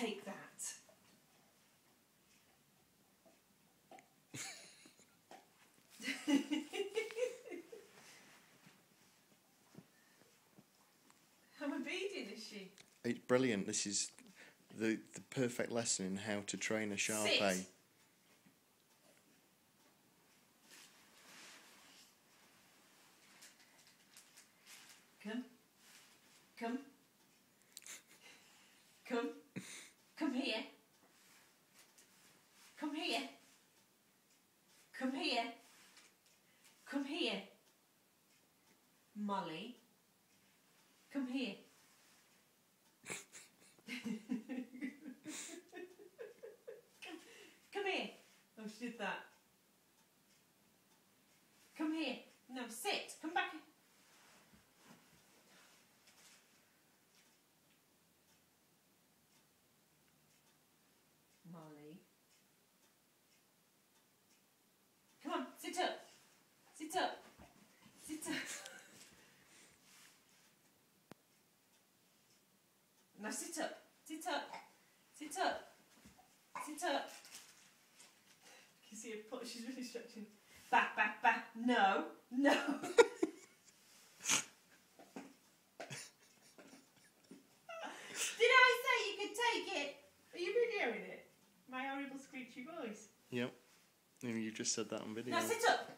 take that. I'm obedient, is she? It's brilliant. This is the perfect lesson in how to train a Shar Sit. Pei. Come. Come. Come. Come here. Come here. Come here. Come here. Molly. Come here. Come here. Oh, she did that. Come here. No, sit. Come back. Molly. Come on, sit up. Sit up. Sit up. Now sit up. Sit up. Sit up. Sit up. You see her put, she's really stretching. Back, back, back. No. No. Did I say you could take it? Are you videoing it? My horrible screechy voice. Yep. And you just said that on video. Now sit up.